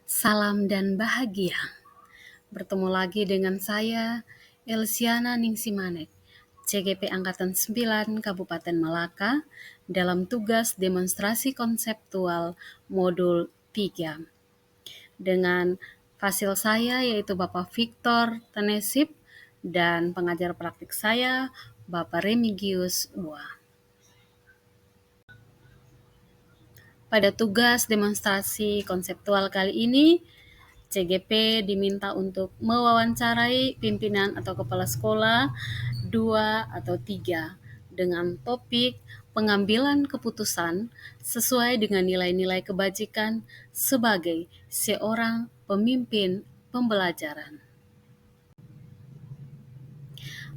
Salam dan bahagia. Bertemu lagi dengan saya, Elsiana Ningsimanek, CGP Angkatan 9 Kabupaten Malaka, dalam tugas demonstrasi konseptual modul 3. Dengan fasil saya yaitu Bapak Victor Tanesip dan pengajar praktik saya, Bapak Remigius Ua. Pada tugas demonstrasi konseptual kali ini, CGP diminta untuk mewawancarai pimpinan atau kepala sekolah 2 atau 3 dengan topik pengambilan keputusan sesuai dengan nilai-nilai kebajikan sebagai seorang pemimpin pembelajaran.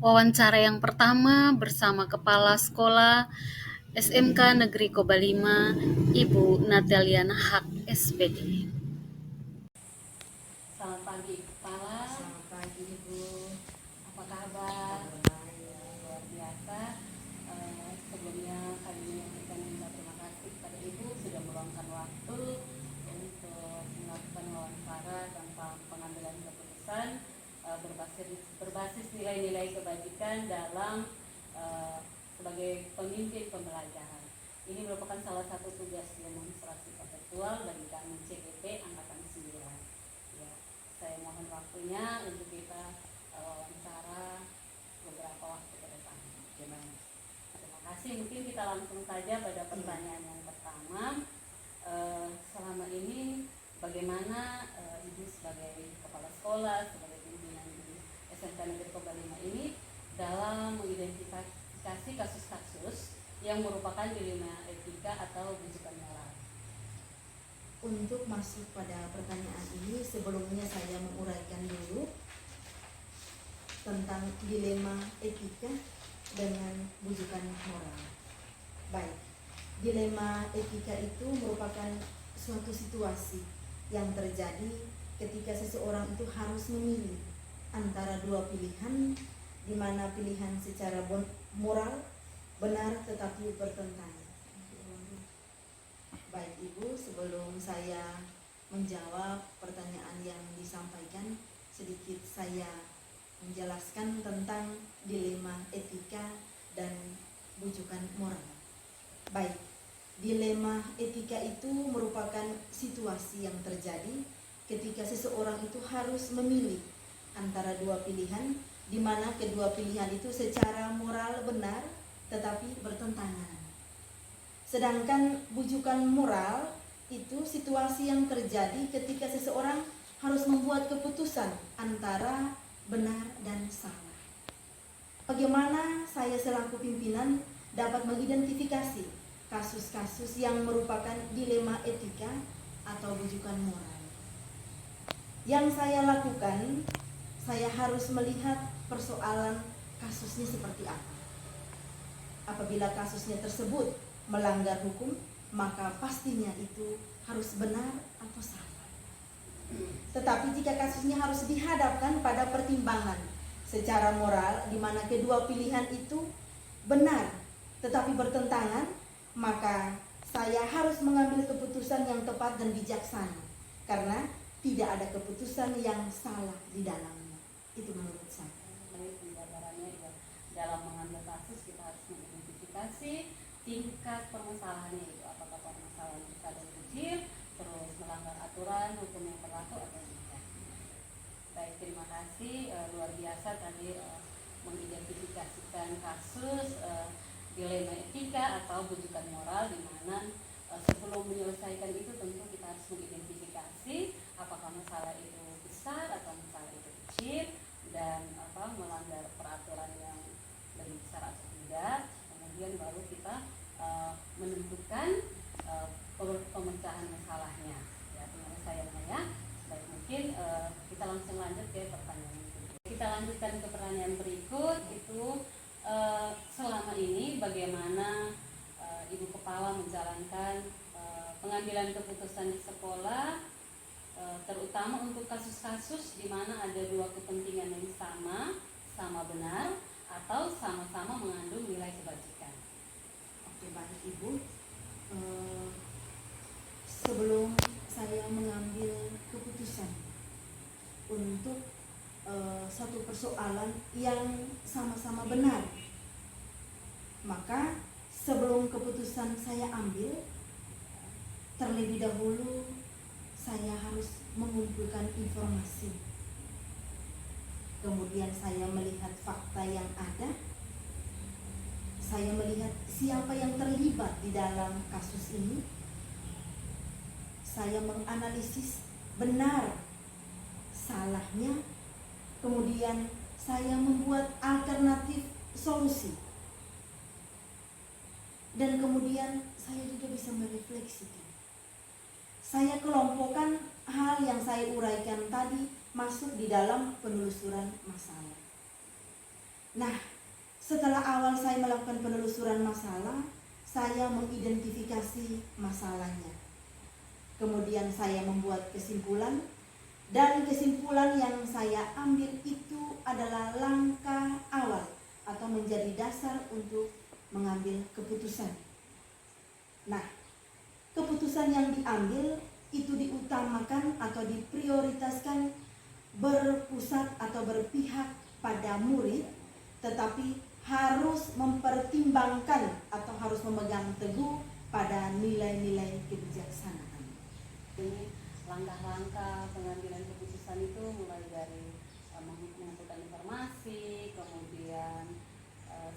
Wawancara yang pertama bersama Kepala Sekolah SMK Negeri Kobalima, Ibu Natalia Nahak, SPD. Selamat pagi, Kepala. Selamat pagi, Ibu. Apa kabar? Luar biasa. Sebelumnya kami menyampaikan terima kasih kepada Ibu sudah meluangkan waktu untuk melakukan wawancara tentang pengambilan keputusan berbasis nilai-nilai kebajikan dalam sebagai pemimpin pembelajaran. Ini merupakan salah satu tugas demonstrasi konseptual bagi kami CGP Angkatan 9. Ya, saya mohon waktunya untuk kita wawancara beberapa waktu ke depan. Terima kasih. Mungkin kita langsung saja pada pertanyaan yang pertama. Selama ini bagaimana Ibu sebagai kepala sekolah, sebagai pimpinan di SMK Negeri Kobalima ini dalam mengidentifikasi kasus-kasus yang merupakan dilema etika atau bujukan moral? Untuk masuk pada pertanyaan ini, sebelumnya saya menguraikan dulu tentang dilema etika dengan bujukan moral. Baik, dilema etika itu merupakan suatu situasi yang terjadi ketika seseorang itu harus memilih antara dua pilihan, di mana pilihan secara moral benar tetapi bertentangan. Baik Ibu, sebelum saya menjawab pertanyaan yang disampaikan, sedikit saya menjelaskan tentang dilema etika dan bujukan moral. Baik, dilema etika itu merupakan situasi yang terjadi ketika seseorang itu harus memilih antara dua pilihan, di mana kedua pilihan itu secara moral benar tetapi bertentangan. Sedangkan bujukan moral itu situasi yang terjadi ketika seseorang harus membuat keputusan antara benar dan salah. Bagaimana saya selaku pimpinan dapat mengidentifikasi kasus-kasus yang merupakan dilema etika atau bujukan moral? Yang saya lakukan, saya harus melihat persoalan kasusnya seperti apa. Apabila kasusnya tersebut melanggar hukum, maka pastinya itu harus benar atau salah. Tetapi jika kasusnya harus dihadapkan pada pertimbangan secara moral, di mana kedua pilihan itu benar tetapi bertentangan, maka saya harus mengambil keputusan yang tepat dan bijaksana, karena tidak ada keputusan yang salah di dalamnya. Itu menurut saya. Baik, penjabarannya ya. Dalam mengambil kasus kita harus mengidentifikasi tingkat permasalahannya, itu apakah permasalahan besar dan kecil, terus melanggar aturan hukum yang berlaku atau tidak. Baik, terima kasih. Luar biasa tadi mengidentifikasikan kasus dilema etika atau bujukan moral, di mana sebelum menyelesaikan itu tentu kita harus mengidentifikasi apakah masalah itu besar atau masalah itu kecil, dan melanggar peraturan yang lebih besar atau tidak. Kemudian baru kita menentukan pemecahan masalahnya. Ya, penyelesaiannya ya. Baik, mungkin kita langsung lanjut ke pertanyaan berikut. Kita lanjutkan ke pertanyaan berikut, itu selama ini bagaimana Ibu Kepala menjalankan pengambilan keputusan di sekolah, terutama untuk kasus-kasus di mana ada dua kepentingan yang sama benar atau sama-sama mengandung nilai kebajikan. Oke, baik Ibu. Sebelum saya mengambil keputusan untuk satu persoalan yang sama-sama benar. Maka sebelum keputusan saya ambil, terlebih dahulu saya harus mengumpulkan informasi. Kemudian saya melihat fakta yang ada. Saya melihat siapa yang terlibat di dalam kasus ini. Saya menganalisis benar salahnya. Kemudian saya membuat alternatif solusi. Dan kemudian saya juga bisa merefleksikan. Saya kelompokkan hal yang saya uraikan tadi masuk di dalam penelusuran masalah. Nah, setelah awal saya melakukan penelusuran masalah, saya mengidentifikasi masalahnya. Kemudian saya membuat kesimpulan, dan kesimpulan yang saya ambil itu adalah langkah awal atau menjadi dasar untuk mengambil keputusan. Nah, keputusan yang diambil itu diutamakan atau diprioritaskan berpusat atau berpihak pada murid, tetapi harus mempertimbangkan atau harus memegang teguh pada nilai-nilai kebijaksanaan. Ini langkah-langkah pengambilan keputusan itu mulai dari mengumpulkan informasi, kemudian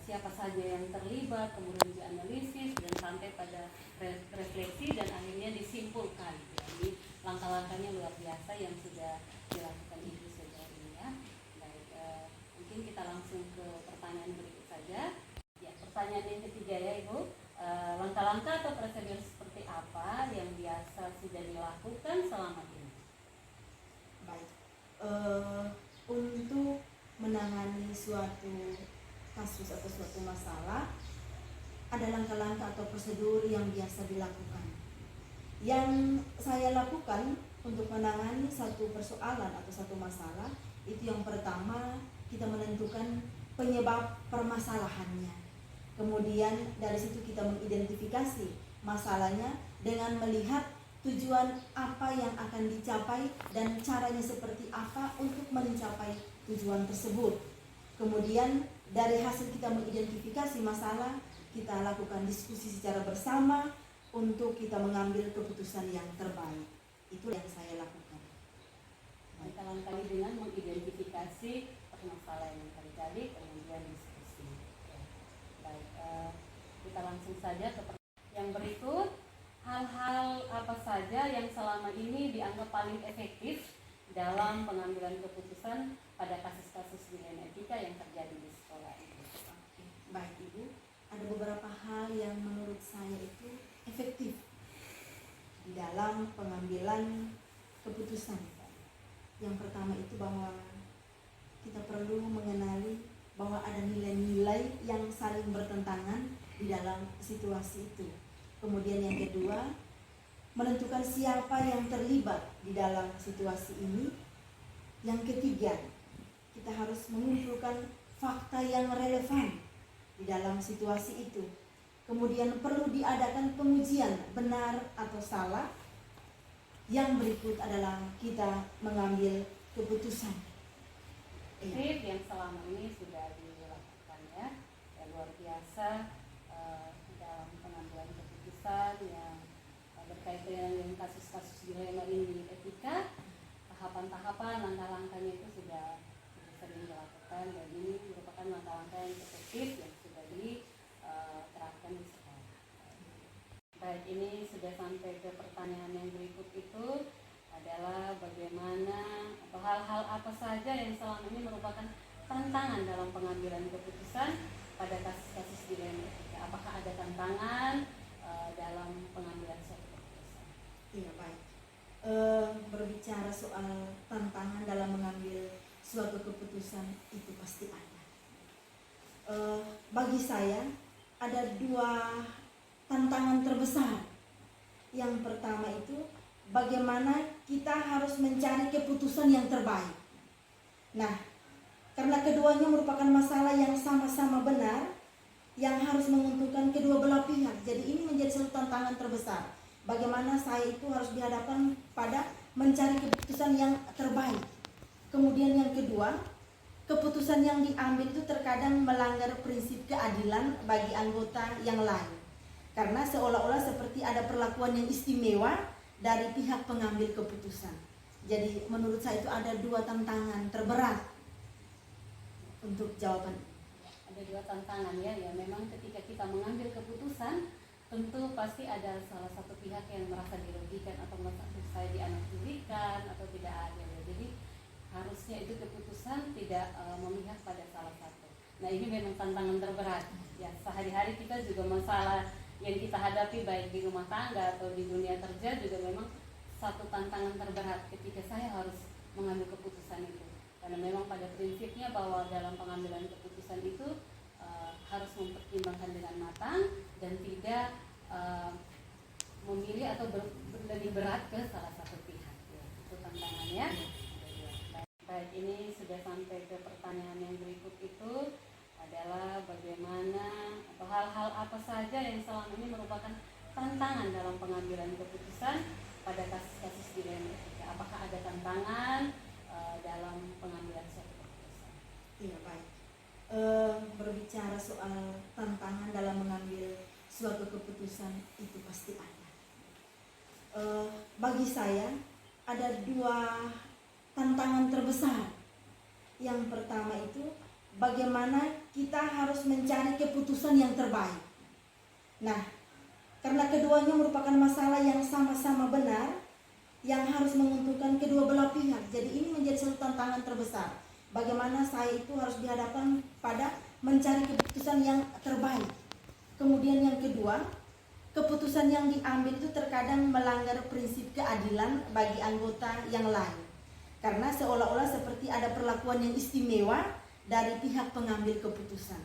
siapa saja yang terlibat, kemudian dianalisis dan sampai pada refleksi dan akhirnya disimpulkan. Jadi langkah-langkahnya luar biasa yang sudah dilakukan Ibu Saudari ya. Baik, mungkin kita langsung ke pertanyaan berikut saja. Ya, pertanyaan yang ketiga ya Ibu, langkah-langkah atau prosedur seperti apa yang biasa sudah dilakukan selama ini? Baik, untuk menangani suatu kasus atau suatu masalah, ada langkah-langkah atau prosedur yang biasa dilakukan. Yang saya lakukan untuk menangani satu persoalan atau satu masalah, itu yang pertama kita menentukan penyebab permasalahannya. Kemudian dari situ kita mengidentifikasi masalahnya dengan melihat tujuan apa yang akan dicapai dan caranya seperti apa untuk mencapai tujuan tersebut. Kemudian dari hasil kita mengidentifikasi masalah, kita lakukan diskusi secara bersama untuk kita mengambil keputusan yang terbaik. Itu yang saya lakukan. Langkah-langkahnya dengan mengidentifikasi permasalahan yang terjadi, kemudian diskusi. Baik, kita langsung saja ke yang berikut. Hal-hal apa saja yang selama ini dianggap paling efektif dalam pengambilan keputusan pada kasus-kasus dilema etika yang terjadi di sekolah ini? Baik Ibu, ada beberapa hal yang menurut saya itu efektif di dalam pengambilan keputusan. Yang pertama itu bahwa kita perlu mengenali bahwa ada nilai-nilai yang saling bertentangan di dalam situasi itu. Kemudian yang kedua, menentukan siapa yang terlibat di dalam situasi ini. Yang ketiga, kita harus mengumpulkan fakta yang relevan di dalam situasi itu. Kemudian perlu diadakan pengujian benar atau salah. Yang berikut adalah kita mengambil keputusan. Yang selama ini sudah dilakukan ya luar biasa dalam pengambilan keputusan yang berkaitan dengan kasus-kasus dilema ini etika. Tahapan-tahapan, langkah-langkahnya itu sudah sering dilakukan dan ini merupakan langkah-langkah yang efektif yang sudah diterapkan di sekolah. Baik, ini sudah sampai ke pertanyaan yang berikut, itu adalah bagaimana atau hal-hal apa saja yang selama ini merupakan tantangan dalam pengambilan keputusan pada kasus-kasus dilema etika. Apakah ada tantangan dalam pengambilan suatu keputusan? Iya, baik. Berbicara soal tantangan dalam mengambil suatu keputusan itu pasti ada. Bagi saya ada dua tantangan terbesar. Yang pertama itu bagaimana kita harus mencari keputusan yang terbaik. Nah, karena keduanya merupakan masalah yang sama-sama benar, yang harus menguntungkan kedua belah pihak. Jadi ini menjadi satu tantangan terbesar. Bagaimana saya itu harus dihadapkan pada mencari keputusan yang terbaik. Kemudian yang kedua, keputusan yang diambil itu terkadang melanggar prinsip keadilan bagi anggota yang lain. Karena seolah-olah seperti ada perlakuan yang istimewa dari pihak pengambil keputusan. Jadi menurut saya itu ada dua tantangan terberat untuk jawaban. Ada dua tantangan ya memang ketika kita mengambil keputusan tentu pasti ada salah satu pihak yang merasa dirugikan atau merasa saya dianaktirikan atau tidak adil ya. Jadi harusnya itu keputusan tidak memihak pada salah satu. Nah ini memang tantangan terberat ya, sehari-hari kita juga masalah yang kita hadapi baik di rumah tangga atau di dunia kerja juga memang satu tantangan terberat ketika saya harus mengambil keputusan itu. Karena memang pada prinsipnya bahwa dalam pengambilan keputusan itu harus mempertimbangkan dengan matang dan tidak memilih atau lebih berat ke salah satu pihak ya. Itu tantangannya. Baik, ini sudah sampai ke pertanyaan yang berikut itu adalah bagaimana atau hal-hal apa saja yang selama ini merupakan tantangan dalam pengambilan keputusan pada kasus-kasus dilema etika. Apakah ada tantangan dalam pengambilan suatu keputusan? Iya, baik. Berbicara soal tantangan dalam mengambil suatu keputusan itu pasti ada. Bagi saya ada dua tantangan terbesar. Yang pertama itu bagaimana kita harus mencari keputusan yang terbaik. Nah, karena keduanya merupakan masalah yang sama-sama benar, yang harus menguntungkan kedua belah pihak. Jadi ini menjadi satu tantangan terbesar. Bagaimana saya itu harus dihadapkan pada mencari keputusan yang terbaik. Kemudian yang kedua, keputusan yang diambil itu terkadang melanggar prinsip keadilan bagi anggota yang lain. Karena seolah-olah seperti ada perlakuan yang istimewa dari pihak pengambil keputusan.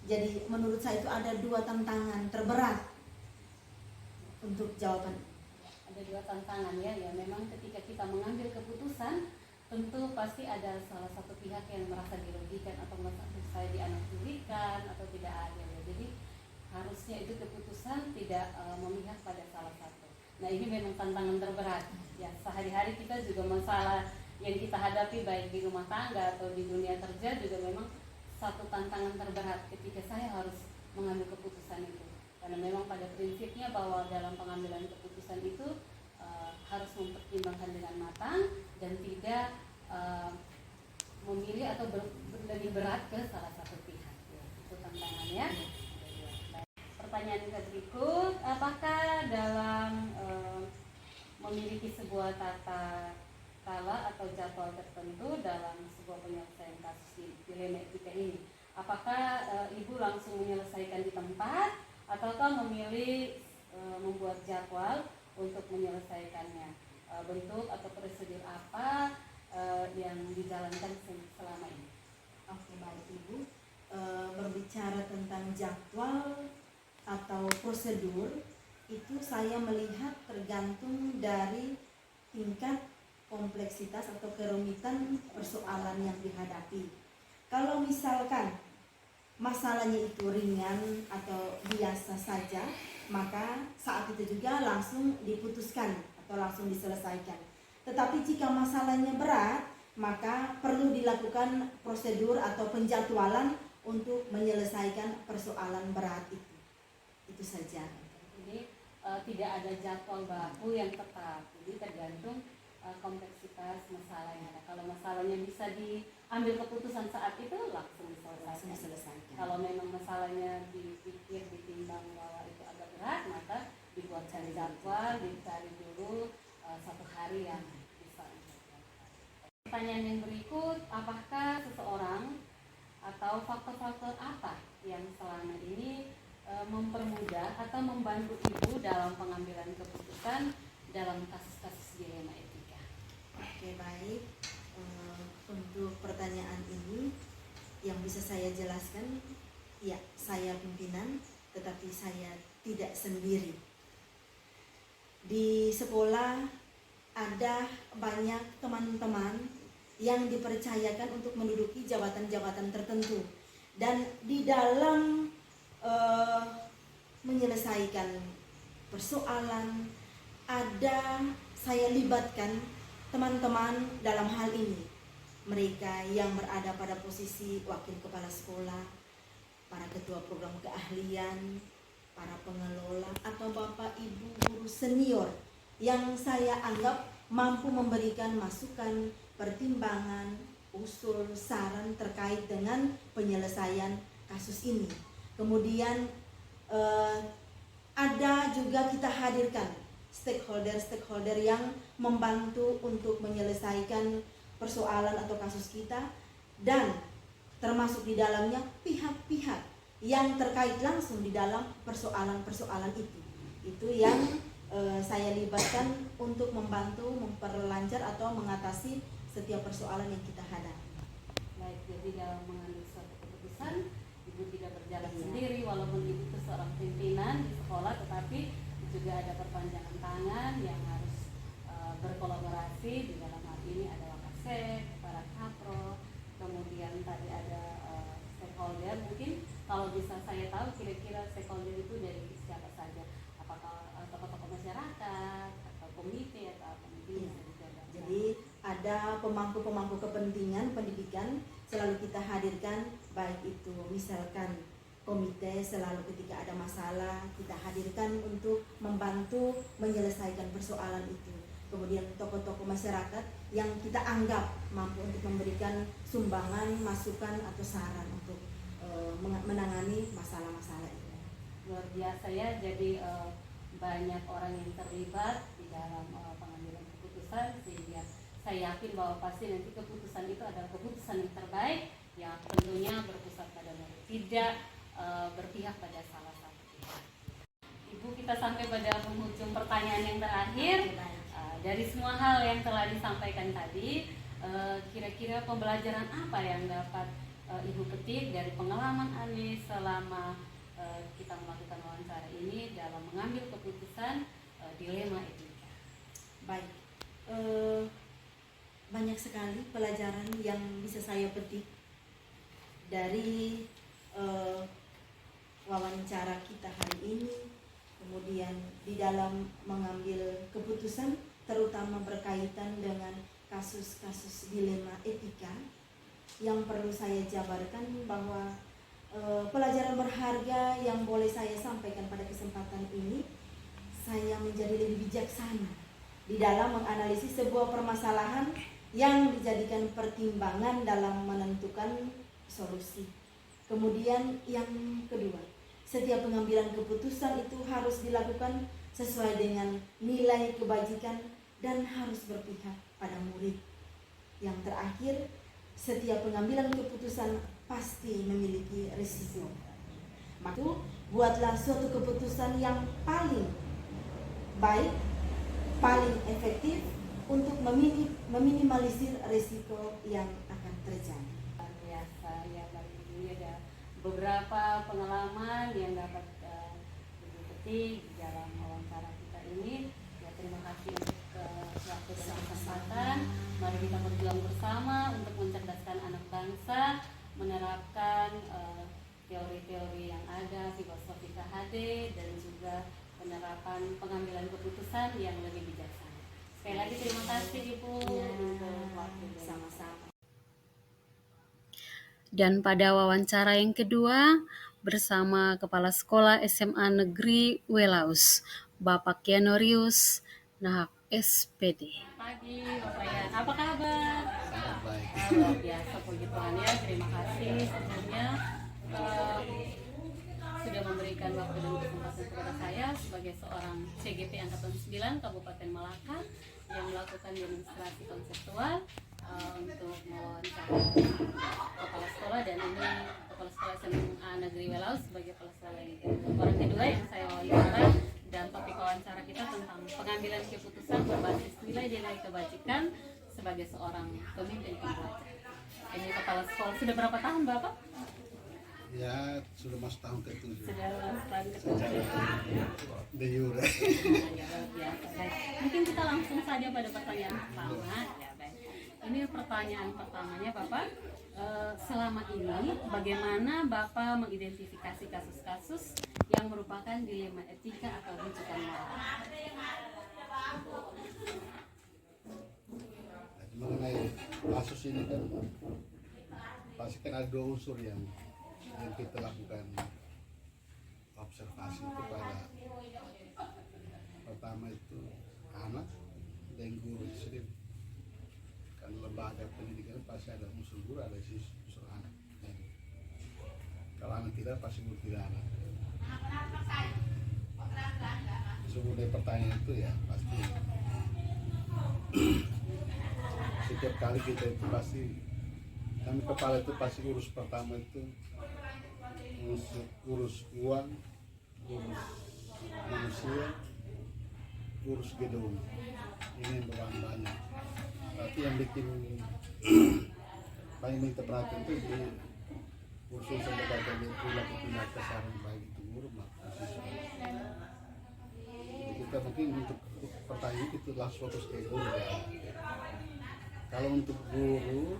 Jadi menurut saya itu ada dua tantangan terberat untuk jawaban. Ada dua tantangan ya memang ketika kita mengambil keputusan tentu pasti ada salah satu pihak yang merasa dirugikan atau merasa saya dianaktirikan atau tidak adil ya. Jadi harusnya itu keputusan tidak memihak pada salah satu. Nah ini memang tantangan terberat ya, sehari-hari kita juga masalah yang kita hadapi baik di rumah tangga atau di dunia kerja juga memang satu tantangan terberat ketika saya harus mengambil keputusan itu. Karena memang pada prinsipnya bahwa dalam pengambilan keputusan itu harus mempertimbangkan dengan matang dan tidak memilih atau lebih berat ke salah satu pihak ya. Itu tantangannya. Pertanyaan yang berikut, apakah dalam memiliki sebuah tata kala atau jadwal tertentu dalam sebuah penyelesaian kasus dilema etika ini, apakah ibu langsung menyelesaikan di tempat ataukah memilih membuat jadwal untuk menyelesaikannya? Bentuk atau prosedur apa yang dijalankan selama ini? Oke, baik Ibu. Berbicara tentang jadwal atau prosedur itu saya melihat tergantung dari tingkat kompleksitas atau kerumitan persoalan yang dihadapi. Kalau misalkan masalahnya itu ringan atau biasa saja, maka saat itu juga langsung diputuskan atau langsung diselesaikan. Tetapi jika masalahnya berat, maka perlu dilakukan prosedur atau penjadwalan untuk menyelesaikan persoalan berat itu. Itu saja. Jadi tidak ada jadwal baku yang tetap, jadi tergantung kompleksitas masalahnya. Kalau masalahnya bisa diambil keputusan saat itu langsung diselesaikan. Kalau memang masalahnya dipikir ditimbang bahwa itu agak berat, maka dibuat cari jadwal, dicari dulu satu hari yang bisa. Pertanyaan yang berikut, apakah seseorang atau faktor-faktor apa yang selama ini mempermudah atau membantu ibu dalam pengambilan keputusan dalam kasus-kasus dilema etika? Oke, baik. Untuk pertanyaan ini yang bisa saya jelaskan, ya saya pimpinan, tetapi saya tidak sendiri. Di sekolah ada banyak teman-teman yang dipercayakan untuk menduduki jabatan-jabatan tertentu, dan di dalam menyelesaikan persoalan ada saya libatkan teman-teman dalam hal ini. mereka yang berada pada posisi wakil kepala sekolah, para ketua program keahlian, para pengelola, atau bapak ibu guru senior yang saya anggap mampu memberikan masukan, pertimbangan, usul, saran terkait dengan penyelesaian kasus ini. Kemudian ada juga kita hadirkan stakeholder yang membantu untuk menyelesaikan persoalan atau kasus kita, dan termasuk di dalamnya pihak-pihak yang terkait langsung di dalam persoalan-persoalan itu yang saya libatkan untuk membantu memperlancar atau mengatasi setiap persoalan yang kita hadapi. Baik, jadi dalam mengambil suatu keputusan, ibu tidak berjalan sendiri, walaupun ibu itu seorang pimpinan di sekolah, tetapi juga ada perpanjangan tangan yang harus berkolaborasi. Di dalam hal ini ada Wakasek, para kapro, kemudian tadi ada stakeholder. Mungkin kalau bisa saya tahu kira-kira stakeholder itu dari siapa saja, apakah tokoh-tokoh masyarakat atau komite atau apa, mungkin bisa dijabarkan. Jadi ada pemangku-pemangku kepentingan pendidikan selalu kita hadirkan, baik itu misalkan komite, selalu ketika ada masalah kita hadirkan untuk membantu menyelesaikan persoalan itu. Kemudian tokoh-tokoh masyarakat yang kita anggap mampu untuk memberikan sumbangan, masukan atau saran untuk menangani masalah-masalah itu. Luar biasa ya, jadi banyak orang yang terlibat di dalam pengambilan keputusan, sehingga saya yakin bahwa pasti nanti keputusan itu adalah keputusan yang terbaik, yang tentunya berpusat pada murid, tidak berpihak pada salah satu pihak. Ibu, kita sampai pada penghujung pertanyaan yang terakhir. Dari semua hal yang telah disampaikan tadi, kira-kira pembelajaran apa yang dapat ibu petik dari pengalaman Anis selama kita melakukan wawancara ini dalam mengambil keputusan dilema etika? Baik, banyak sekali pelajaran yang bisa saya petik dari wawancara kita hari ini, kemudian di dalam mengambil keputusan, terutama berkaitan dengan kasus-kasus dilema etika. Yang perlu saya jabarkan bahwa pelajaran berharga yang boleh saya sampaikan pada kesempatan ini, saya menjadi lebih bijaksana di dalam menganalisis sebuah permasalahan yang dijadikan pertimbangan dalam menentukan solusi. Kemudian yang kedua, setiap pengambilan keputusan itu harus dilakukan sesuai dengan nilai kebajikan dan harus berpihak pada murid. Yang terakhir, setiap pengambilan keputusan pasti memiliki risiko. Maka buatlah suatu keputusan yang paling baik, paling efektif untuk meminimalisir risiko yang akan terjadi. Luar biasa ya, bagi ini ada beberapa pengalaman yang dapat ibu petik di dalam wawancara kita ini. Ya, terima kasih untuk waktu dan kesempatan. Mari kita berjuang bersama untuk mencerdaskan anak bangsa, menerapkan teori-teori yang ada, filosofi KHD, dan juga penerapan pengambilan keputusan yang lebih bijaksana. Sekali lagi terima kasih Ibu untuk waktu. Sama-sama. Dan pada wawancara yang kedua bersama Kepala Sekolah SMA Negeri Welaus, Bapak Kianorius Nahak SPD. Pagi Bapak Yan, apa kabar? Sangat baik. Luar biasa, puji Tuhan ya. Terima kasih sebelumnya sudah memberikan waktu dan kesempatan kepada saya sebagai seorang CGP Angkatan 9 Kabupaten Malaka yang melakukan demonstrasi konseptual untuk mewawancara kepala sekolah, dan ini kepala sekolah SMA Negeri Welaus sebagai kepala sekolah yang orang kedua yang saya wawancara, dan topik wawancara kita tentang pengambilan keputusan berbasis nilai-nilai kebajikan sebagai seorang pemimpin pembelajar. Ini kepala sekolah sudah berapa tahun Bapak? Ya, sudah masuk tahun ke-7. Sudah masuk tahun ke-7. De jure. Ya, luar biasa. Baik. Mungkin kita langsung saja pada pertanyaan pertama. Ya, baik. Ini pertanyaan pertamanya Bapak. Selama ini bagaimana Bapak mengidentifikasi kasus-kasus yang merupakan dilema etika atau rujukan moral? Mengenai kasus ini kan pasti kan ada dua unsur yang kita lakukan observasi itu pada pertama itu anak dan guru itu sendiri. Kan lembaga pendidikan pasti ada unsur guru, ada unsur anak. Kalau anak tidak pasti guru tidak anak. Sebenarnya pertanyaan itu ya pasti setiap kali kita itu pasti kami kepala itu pasti urus pertama itu urus uang, urus manusia, urus gedung. Ini yang beban banyak. Tapi yang bikin paling minta perhatian itu di urusan lembaga perilaku kesehatan baik itu guru maupun siswa. Jadi kita mungkin untuk pertanyaan itu langsung fokus ke guru ya. Kalau untuk guru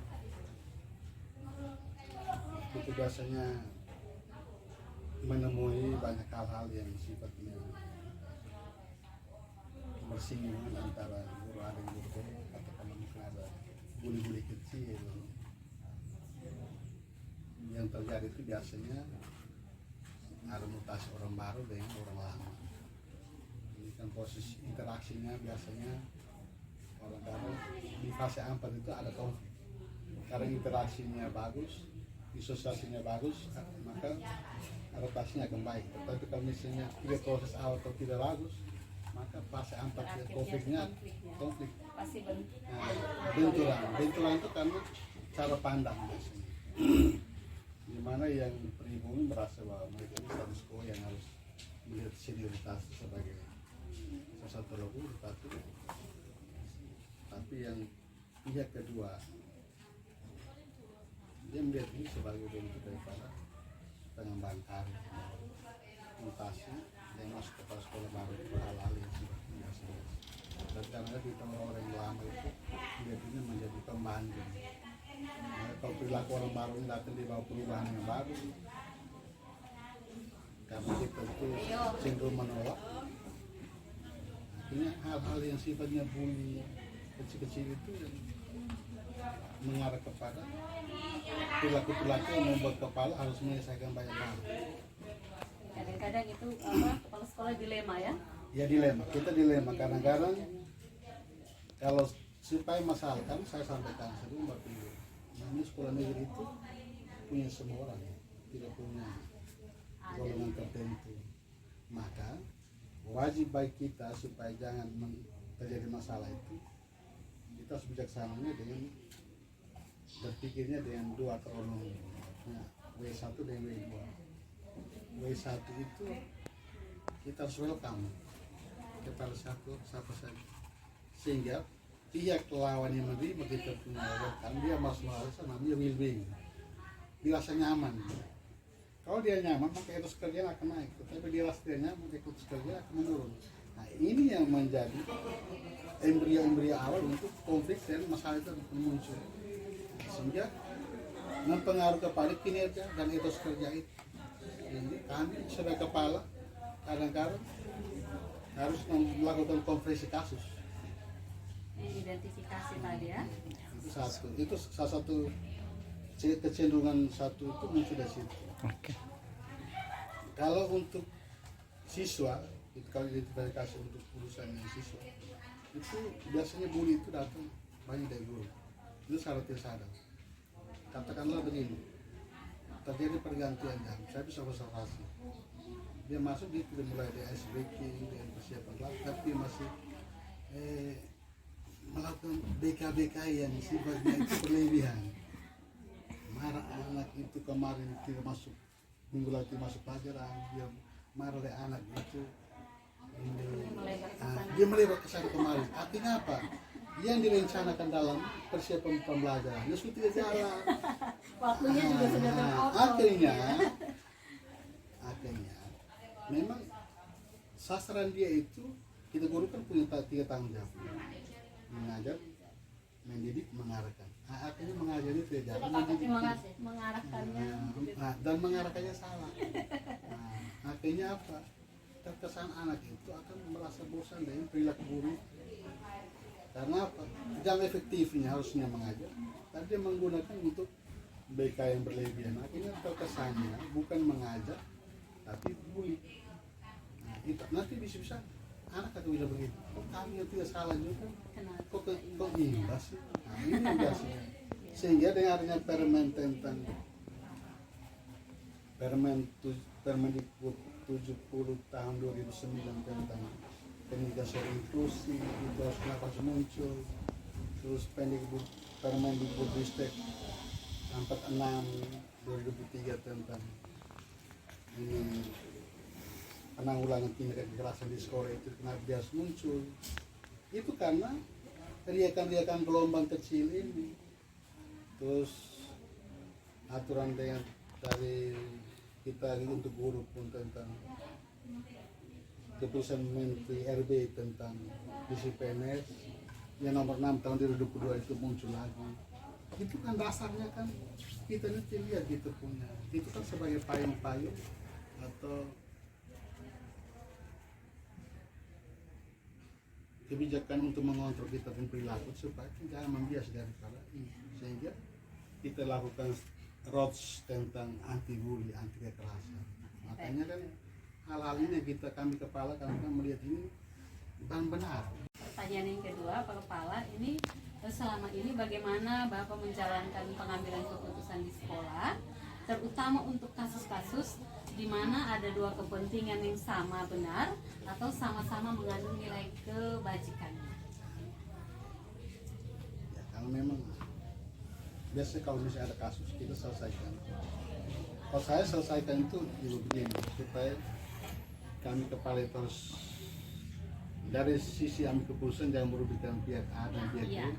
itu biasanya menemui banyak hal-hal yang sifatnya bersinggungan antara guru A dan guru B, katakanlah mungkin ada bully-bully kecil. Yang terjadi itu biasanya ada mutasi orang baru dengan orang lama. Ini kan proses interaksinya biasanya orang baru di fase 4 itu ada konflik. Karena interaksinya bagus, disosiasinya bagus, maka adaptasinya akan baik. Tetapi kalau misalnya tidak proses awal atau tidak bagus, maka fase 4 konfliknya konflik. Pasti Benturan itu karena cara pandang biasanya. Dimana yang pribumi merasa bahwa mereka ini status quo yang harus melihat senioritas sebagai salah satu logo, tapi yang pihak kedua dia melihat ini sebagai bentuk daripada pengembangan karir, mutasi yang masuk ke sekolah baru itu hal-hal yang sifatnya biasa. Dan karena di orang yang lama itu melihat ini menjadi pembanding. Kalau perilaku orang baru ini datang di bawah perubahan yang baru, karena kita itu cenderung menolak. Akhirnya hal-hal yang sifatnya bully kecil-kecil itu yang mengarah kepada perilaku-perilaku yang membuat kepala harus menyelesaikan banyak hal. Kadang-kadang itu kepala sekolah dilema ya? Ya dilema, kita dilema kadang-kadang kalau supaya masalah kan saya sampaikan sering waktu ini sekolah negeri itu punya semua orang ya, tidak punya golongan tertentu. Maka wajib baik kita supaya jangan terjadi masalah itu, kita harus bijaksananya dengan berpikirnya dengan dua kronologi, W1 dan W2. W1 itu kita harus welcome kepada siapa saja, sehingga pihak lawan yang menerima kita punya welcome, dia merasa namanya well-being, dirasa nyaman. Kalau dia nyaman maka etos kerja akan naik, tetapi dia rasa tidak nyaman etos kerja akan menurun. Nah ini yang menjadi embrio awal untuk konflik dan masalah itu muncul, sehingga mempengaruhi kepada kinerja dan etos kerja itu. Jadi kami sebagai kepala kadang-kadang harus melakukan konferensi kasus. Identifikasi tadi ya. Itu salah satu kecenderungan satu itu muncul dari situ. Oke. Kalau untuk siswa itu kalau identifikasi untuk urusan yang siswa itu biasanya bully itu datang banyak dari guru. Itu secara tidak sadar. Katakanlah begini, terjadi pergantian jam, saya bisa observasi. Dia masuk dia tidak mulai dari ice breaking dan persiapan kelas, tapi masih melakukan BK yang sifatnya itu berlebihan. Marah anak itu kemarin tidak masuk, minggu lalu tidak masuk pelajaran, dia marah oleh anak itu, dia melebar ke sana kemarin. Artinya apa? Yang direncanakan dalam persiapan pembelajaran dia sudah tidak jalan. Waktunya juga sudah terpotong. Akhirnya memang sasaran dia itu, kita guru kan punya 3 tanggung jawab: mengajar, mendidik, mengarahkan. Akhirnya mengajar itu tidak jalan, mendidik mengarahkannya dan mengarahkannya salah. Akhirnya apa? Terkesan anak itu akan merasa bosan dengan perilaku guru. Karena apa? Jam efektifnya harusnya mengajar, tapi dia menggunakan untuk BK yang berlebihan. Akhirnya terkesannya bukan mengajar, tapi bully. Nah, itu nanti bisa-bisa anak atau bisa begitu. Kok kami yang tidak salah juga? Kok imbas sih? Nah, ini imbasnya. Sehingga dengan adanya permen tentang Permendikbud 70 tahun 2009 tentang pendidikan sosial inklusi itu harus kenapa muncul. Terus Permendikbud Ristek 46 2003 tentang ini penanggulangan tindak kekerasan di sekolah itu kenapa dia harus muncul. Itu karena riakan-riakan gelombang kecil ini. Terus aturan dengan dari kita untuk guru pun tentang keputusan Menteri RB tentang disipliner yang nomor 6 tahun 2022 itu muncul lagi. Itu kan dasarnya kan kita nanti lihat gitu punya. Itu kan sebagai payung-payung atau kebijakan untuk mengontrol kita dan perilaku supaya kita jangan membias daripada ini, sehingga kita lakukan ROTS tentang anti bully, anti kekerasan. Makanya kan hal-hal ini kami kepala kan melihat ini bukan benar. Pertanyaan yang kedua, Pak Kepala, ini selama ini bagaimana Bapak menjalankan pengambilan keputusan di sekolah, terutama untuk kasus-kasus di mana ada dua kepentingan yang sama benar atau sama-sama mengandung nilai kebajikan. Ya, kalau memang biasanya kalau misalnya ada kasus kita selesaikan. Kalau saya selesaikan itu begini supaya kami kepala itu harus dari sisi ambil keputusan jangan merugikan pihak A dan pihak B.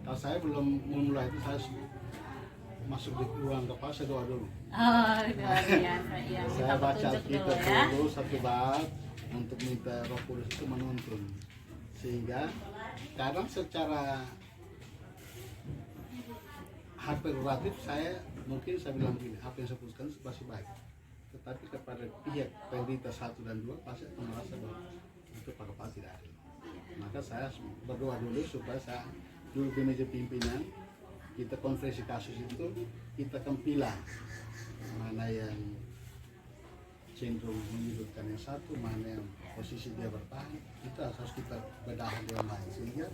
Kalau saya belum memulai itu saya masuk di ruang kepala saya doa dulu. Oh, luar biasa. Ya, saya baca petunjuk Alkitab dulu satu bab untuk minta Roh Kudus itu menuntun, sehingga kadang secara hak prerogatif saya mungkin saya bilang begini, apa yang saya putuskan pasti baik, tetapi kepada pihak penderita 1 dan 2 pasti akan merasa bahwa itu Pak Kepala tidak adil. Maka saya berdoa dulu supaya saya duduk di meja pimpinan, kita konferensi kasus itu, kita kempilah mana yang cenderung menyudutkan yang satu, mana yang posisi dia bertahan, itu harus kita bedah dengan lain, sehingga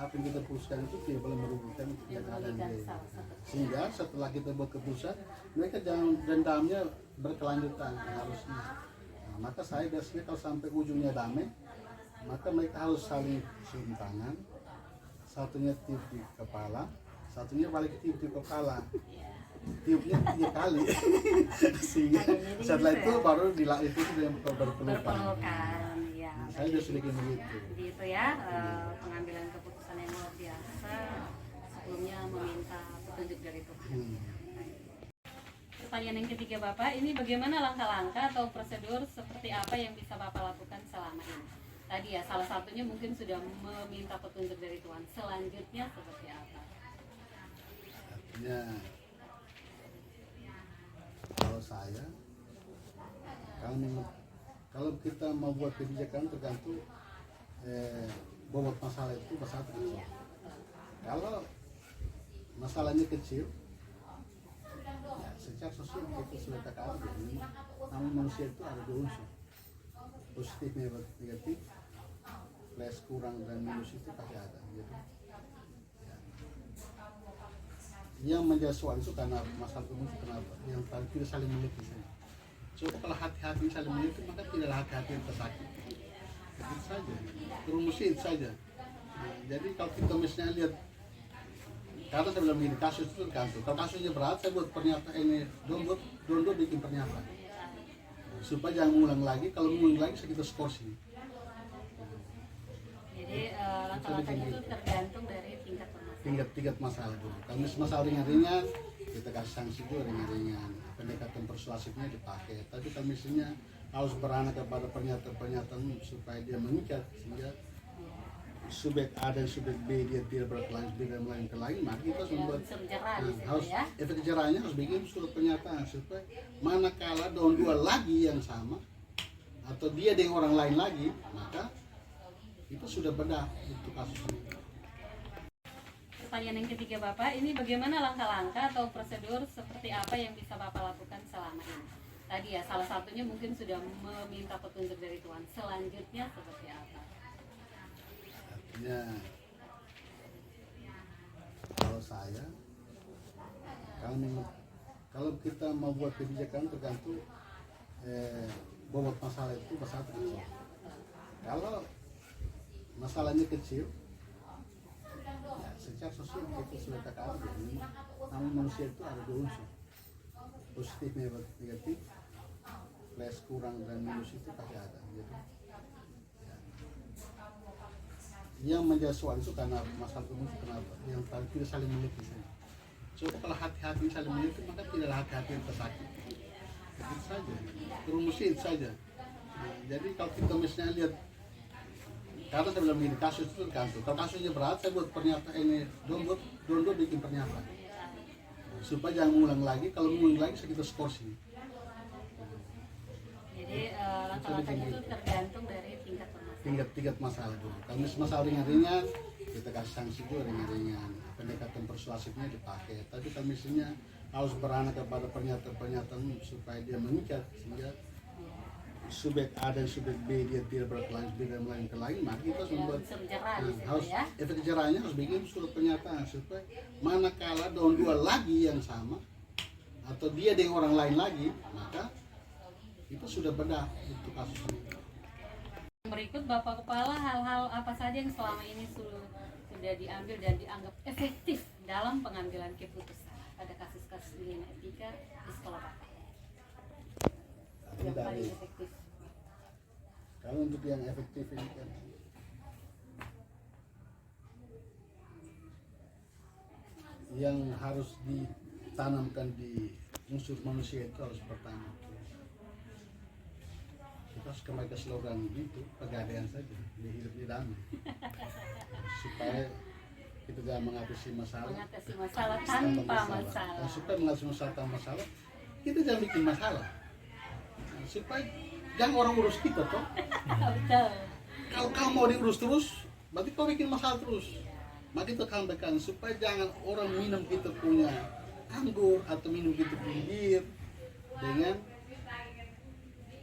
apa yang kita putuskan itu tidak boleh merugikan pihak A dan B. Sehingga setelah kita buat keputusan, mereka jangan dendamnya berkelanjutan harusnya. Nah, maka saya biasanya kalau sampai ujungnya damai, maka mereka harus saling cium tangan, satunya tiup di kepala, satunya balik tiup di kepala, tiupnya 3 kali. Sehingga setelah itu baru itu yang berpelukan. Ya, Saya sudah sedikit begitu. Gitu ya, pengambilan keputusan yang luar biasa. Sebelumnya meminta petunjuk dari Tuhan. Pertanyaan yang ketiga Bapak, ini bagaimana langkah-langkah atau prosedur seperti apa yang bisa Bapak lakukan selama ini? Tadi ya, salah satunya mungkin sudah meminta petunjuk dari Tuhan. Selanjutnya seperti apa? Artinya kalau saya, kalau kita mau buat kebijakan tergantung bobot masalah itu besar atau kecil. Kalau masalahnya kecil, ya secara sosial kita sudah katakan, namun manusia itu ada 2 unsur, positif negatif, plus kurang dan minus itu pasti ada. Gitu. Ya. Yang menjadi soal itu karena masalah umum itu kenapa? Yang paling tidak saling memiliki. Coba kalau hati-hati saling memiliki, maka tidak hati-hati yang tersakit. Itu saja, rumusnya itu saja. Nah, jadi kalau kita misalnya lihat, karena saya bilang begini, kasus itu tergantung. Kalau kasusnya berat, saya buat pernyataan ini, don't bikin pernyataan. Supaya jangan mengulang lagi, kalau mengulang lagi kita skor sini. Jadi langkah-langkahnya itu tergantung dari tingkat permasalahan. Tingkat masalah dulu. Kalau masalah ringan-ringan, kita kasih sanksi dulu ringan-ringan. Pendekatan persuasifnya dipakai. Tapi kalau misalnya harus beranak kepada pernyataan supaya dia mengikat, sehingga subjek A dan subjek B dia tidak melanjutkan lagi, maka kita harus membuat harus efek jerahnya harus bikin surat pernyataan supaya manakala daun 2 lagi yang sama atau dia dengan orang lain lagi, maka itu sudah benar untuk kasus ini. pertanyaan yang ketiga Bapak, ini bagaimana langkah-langkah atau prosedur seperti apa yang bisa Bapak lakukan selama ini? Tadi ya, salah satunya mungkin sudah meminta petunjuk dari Tuhan. Selanjutnya seperti apa? Artinya kalau saya, kalau kita mau buat kebijakan tergantung bobot masalah itu besar atau kecil. Kalau masalahnya kecil, ya secara sosial kita sudah kakak namun manusia itu ada dua unsur, positif negatif, plus kurang dan minus itu pasti ada. Jadi yang menjadi soal itu karena masalah umum itu kenapa? Yang paling tidak saling memiliki. Coba kalau hati-hati saling memiliki, maka tidak ada hati-hati yang tersakit. Itu saja, rumusnya itu saja. Nah, jadi kalau kita misalnya lihat, karena saya bilang begini, kasus itu tergantung. Kalau kasusnya berat, saya buat pernyataan ini, don't bikin pernyataan. Supaya jangan mengulang lagi, kalau mengulang lagi kita skorsi. Jadi langkah-langkahnya itu tergantung dari tingkat permasalahan. Tingkat masalah dulu. Kalau masalah ringan-ringan, kita kasih sanksi juga ringan-ringan. Pendekatan persuasifnya dipakai. Tapi kalau misalnya harus beranak kepada pernyataan supaya dia mengikat, sehingga subjek A dan subjek B dia tidak berkelanjutan dan melanjutkan lagi, maka kita harus membuat harus ya. efek jerahnya harus bikin surat pernyataan supaya manakala daun dua lagi yang sama atau dia dengan orang lain lagi, maka itu sudah benar untuk kasus ini. Berikut Bapak Kepala, hal-hal apa saja yang selama ini sudah diambil dan dianggap efektif dalam pengambilan keputusan pada kasus-kasus dilema etika di sekolah Bapak? Yang paling efektif. Kalau untuk yang efektif ini kan yang harus ditanamkan di unsur manusia itu harus pertama kita harus kembali ke slogan itu, pegadaian saja, hidup di damai, supaya kita jangan mengatasi masalah tanpa masalah. Dan supaya mengatasi masalah tanpa masalah, kita jangan bikin masalah. Nah, supaya jangan orang urus kita toh. Betul. Kalau kamu mau diurus terus, berarti kau bikin masalah terus. Maka kita sampaikan supaya jangan orang minum kita punya anggur atau minum kita punya bir dengan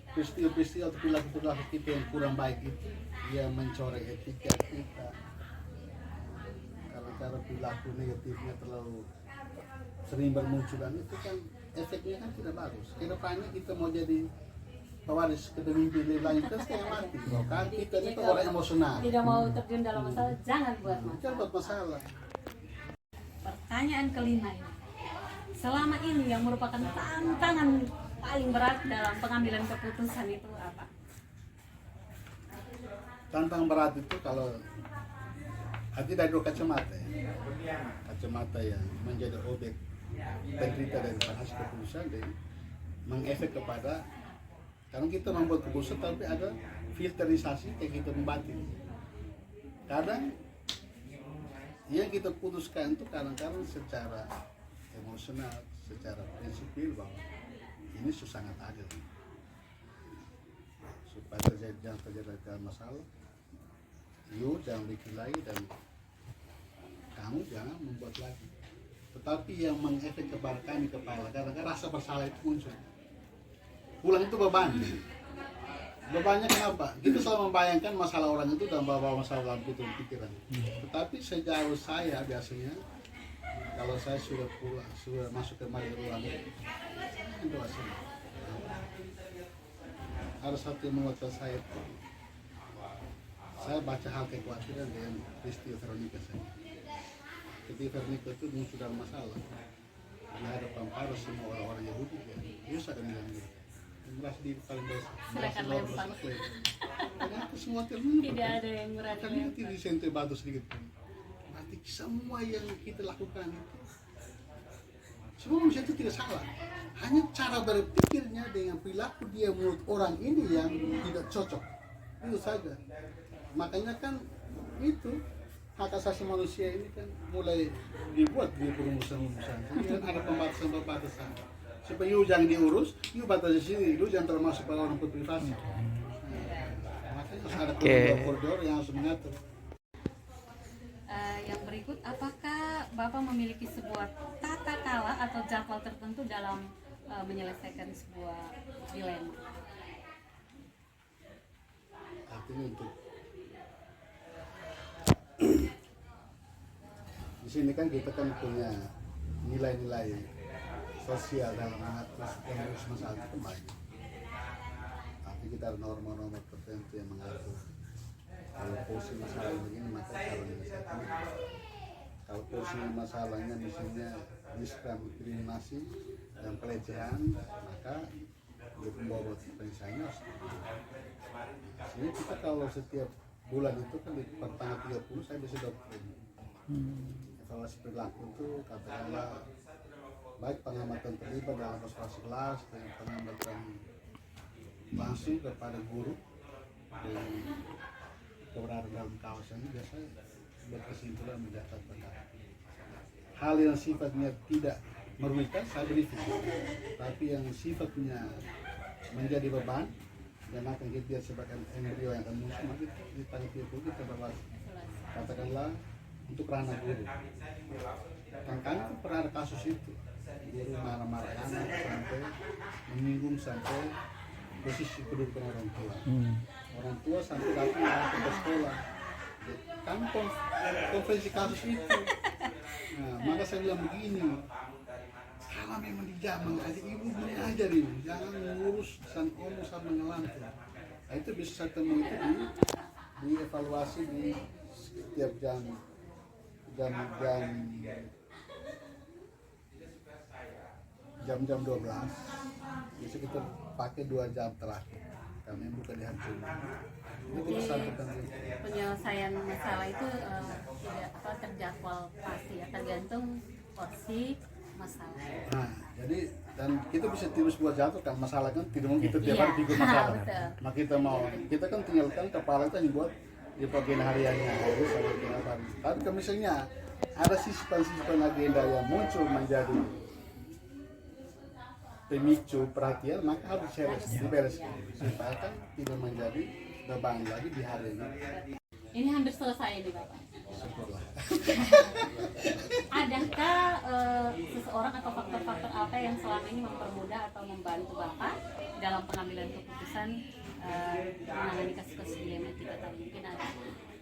peristiwa-peristiwa atau perilaku-perilaku kita yang kurang baik itu yang mencoreng etika kita. Karena cara perilaku negatifnya terlalu sering bermunculan itu kan efeknya kan tidak bagus. Kedepannya kita mau jadi pewaris kepemimpinan lain kan setengah mati. Kan kita ini orang emosional. Tidak mau terjun dalam masalah, jangan buat masalah. Jangan buat masalah. Pertanyaan kelima ini, selama ini yang merupakan tantangan paling berat dalam pengambilan keputusan itu apa? Tantangan berat itu kalau arti dari dua kacamata ya. Kacamata yang menjadi objek penderita dari hasil keputusan dan mengefek kepada, karena kita membuat keputusan tapi ada filterisasi yang kita membatin. Kadang yang kita putuskan itu kadang-kadang secara emosional, secara prinsipil bahwa ini sangat adil, supaya jangan terjadi masalah. You jangan bikin lagi dan kamu jangan membuat lagi. Tetapi yang mengefek kepada kami kepala, karena rasa bersalah itu muncul. Pulang itu beban. Bebannya kenapa? Kita selalu membayangkan masalah orang itu dan bawa masalah dalam pikiran. Tetapi sejauh saya biasanya, kalau saya sudah pulang, sudah masuk ke rumah, doa saya. Ada satu yang menguatkan saya itu. Saya baca hal kekhawatiran dengan peristiwa Veronica saya. Ketika Veronica itu muncul dalam masalah, di hadapan para semua orang-orang Yahudi, dia akan bilang gitu. Merasa diri paling dosa. Silakan lempar. Ternyata semua terlibat. Tidak ada yang berani. Ternyata tidak disentuh batu sedikit pun. Berarti semua yang kita lakukan itu, semua manusia itu tidak salah. Hanya cara berpikirnya dengan perilaku dia menurut orang ini yang tidak cocok. Itu saja. Makanya kan itu hak asasi manusia ini kan mulai dibuat di perumusan-perumusan. Jadi kan ada pembatasan-pembatasan. Supaya you jangan diurus, you batasi sini, you jangan termasuk pada orang privasi. Makanya harus ada koridor yang harus mengatur. Yang berikut, apakah Bapak memiliki sebuah tata cara atau jadwal tertentu dalam menyelesaikan sebuah dilema? Artinya untuk di sini kan kita kan punya nilai-nilai sosial dalam mengurus masalah itu kan banyak. Artinya kita ada norma-norma tertentu yang mengatur kalau porsi masalah begini maka cara menyelesaikan. Kalau porsi masalahnya misalnya diskriminasi dan pelecehan, maka dia membawa penyelesaiannya. Jadi kita kalau setiap bulan itu kan di tanggal 30 saya bisa dapat evaluasi perilaku itu, katakanlah baik pengamatan terlibat dalam observasi kelas dan pengamatan langsung kepada guru dan keberadaan dalam kawasan ini biasanya berkesimpulan mencatatkan hal yang sifatnya tidak merugikan saya berikan, tapi yang sifatnya menjadi beban dan akan kita lihat sebagai embrio yang akan muncul, maka di tanggal 30 kita bahas katakanlah untuk ranah guru. Kan kami pernah ada kasus itu, guru marah-marah anak sampai menyinggung sampai posisi kedudukan orang tua. Orang tua sampai datang ke sekolah. Kami konferensi kasus itu. Nah, maka saya bilang begini, kalau memang dijamin aja ibu boleh ajarin, jangan ngurus dan ngomong sama ngelantur. Nah, itu bisa saya temui itu dievaluasi di setiap jam 12 bisa kita pakai 2 jam terakhir kami buka di hari Jumat. Ini kita sampaikan Penyelesaian masalah itu tidak terjadwal pasti ya, tergantung porsi masalah. Nah, jadi dan kita bisa tidur sebuah jatuh kan masalah kan tidak mungkin kita tiap hari pikir masalah. Nah kita kan tinggalkan kepala kita yang buat di bagian hariannya hari sampai dengan hari. Tapi kalau misalnya ada sisipan agenda yang muncul menjadi pemicu perhatian, maka harus dibereskan supaya kan tidak menjadi beban lagi di hari ini. Ini hampir selesai nih Bapak. Syukurlah. Adakah seseorang atau faktor-faktor apa yang selama ini mempermudah atau membantu Bapak dalam pengambilan keputusan menangani kasus-kasus dilema etika tadi? Mungkin ada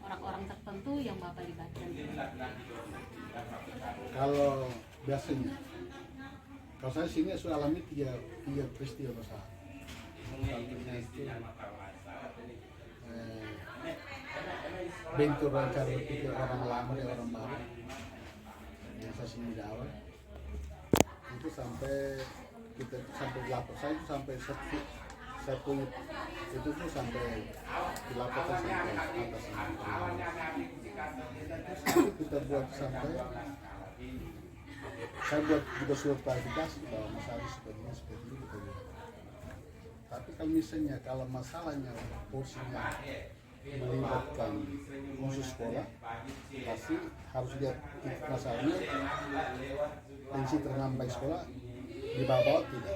orang-orang tertentu yang Bapak libatkan. Kalau biasanya, kalau saya sini sudah alami tiga peristiwa besar. Satunya itu bentur dan cara berpikir orang lama dan orang baru yang saya sini di awal itu sampai kita sampai lapor saya itu sampai saya punya itu tuh sampai dilaporkan sampai atas terus kita buat sampai saya buat juga surat klarifikasi bahwa masalah seperti ini kita buat. Tapi kalau misalnya kalau masalahnya porsinya melibatkan musuh sekolah, pasti harus lihat masalahnya tensi terlambat sekolah di bawah tidak.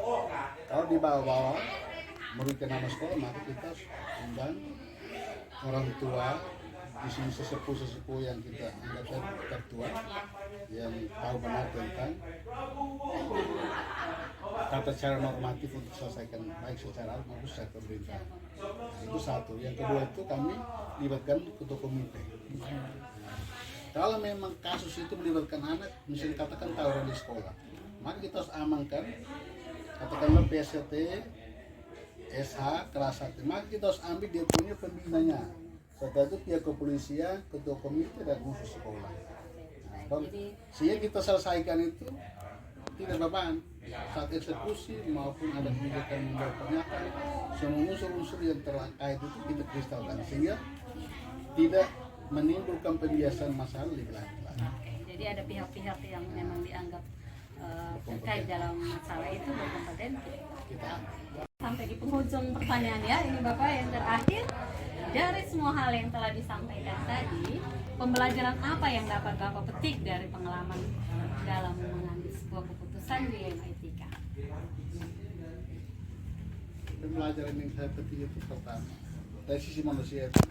Kalau di bawah merugikan nama sekolah, maka kita undang orang tua di sini sesepuh yang kita anggap tertua yang tahu benar tentang tata cara normatif untuk selesaikan baik secara maupun secara pemerintah. Itu satu. Yang kedua itu kami libatkan ketua komite. Kalau memang kasus itu melibatkan anak, misalnya katakan tawuran di sekolah, maka kita harus amankan, katakanlah PST, SH, kelas 1, maka kita harus ambil dia punya pembinanya. Setelah itu pihak kepolisian, ketua komite dan khusus sekolah. Sehingga kita selesaikan itu tidak beban saat eksekusi maupun ada kebijakan membawa pernyataan, semua unsur-unsur yang terkait itu kita kristalkan sehingga tidak menimbulkan pembiasan masalah lebih lanjut. Jadi ada pihak-pihak yang memang dianggap terkait dalam masalah itu berkompeten. Sampai di penghujung pertanyaan ya, ini Bapak yang terakhir. Dari semua hal yang telah disampaikan tadi, pembelajaran apa yang dapat Bapak petik dari pengalaman dalam mengambil sebuah keputusan dilema etika? Pembelajaran yang saya petik itu pertama, dari sisi manusia itu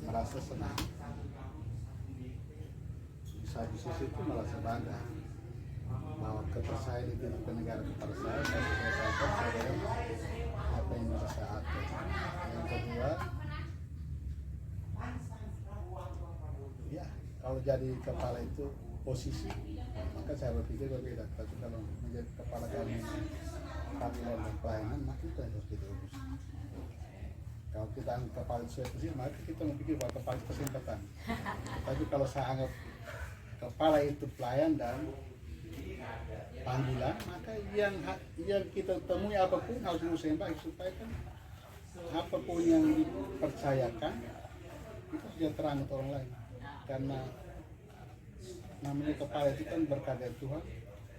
merasa senang satu sisi itu merasa bangga bahwa kepercayaan itu ke negara kepada saya selesaikan saya apa yang bisa saya atur. Yang kedua, ya kalau jadi kepala itu posisi, maka saya berpikir berbeda. Tapi kalau menjadi kepala panggilan dan pelayanan, maka itu yang harus kita urus. Kalau kita anggap kepala itu posisi, maka kita memikir bahwa kepala itu kesempatan. Tapi kalau saya anggap kepala itu pelayan dan panggilan, maka yang kita temui apapun harus diurus yang baik supaya kan apapun yang dipercayakan itu sejahtera untuk orang lain. Karena namanya kepala itu kan berkat dari Tuhan,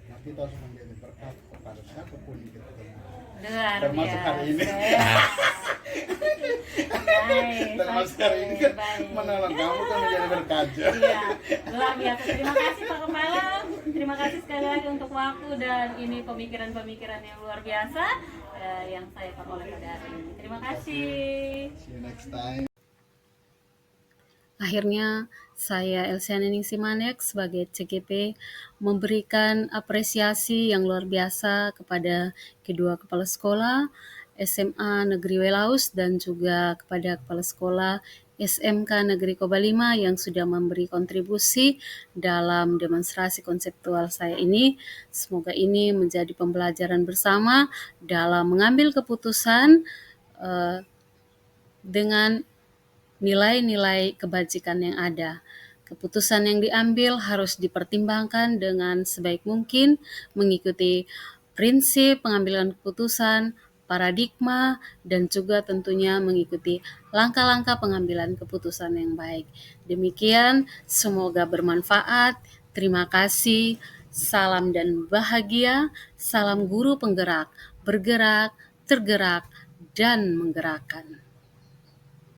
maka kita harus menjadi berkat kepada siapapun yang kita temui. Luar Termasuk biasa. hari ini. Baik, Termasuk hari ini kan baik. menolong kamu kan menjadi berkat. Iya, luar biasa. Terima kasih Pak Kepala. Terima kasih sekali lagi untuk waktu dan ini pemikiran-pemikiran yang luar biasa yang saya peroleh pada hari ini. Terima kasih. See you next time. Akhirnya, saya Elsiana Ningsih Manek sebagai CGP memberikan apresiasi yang luar biasa kepada kedua kepala sekolah SMA Negeri Welaus dan juga kepada kepala sekolah SMK Negeri Koba 5 yang sudah memberi kontribusi dalam demonstrasi konseptual saya ini. Semoga ini menjadi pembelajaran bersama dalam mengambil keputusan dengan nilai-nilai kebajikan yang ada. Keputusan yang diambil harus dipertimbangkan dengan sebaik mungkin, mengikuti prinsip pengambilan keputusan, paradigma, dan juga tentunya mengikuti langkah-langkah pengambilan keputusan yang baik. Demikian, semoga bermanfaat. Terima kasih. Salam dan bahagia. Salam guru penggerak, bergerak, tergerak, dan menggerakkan.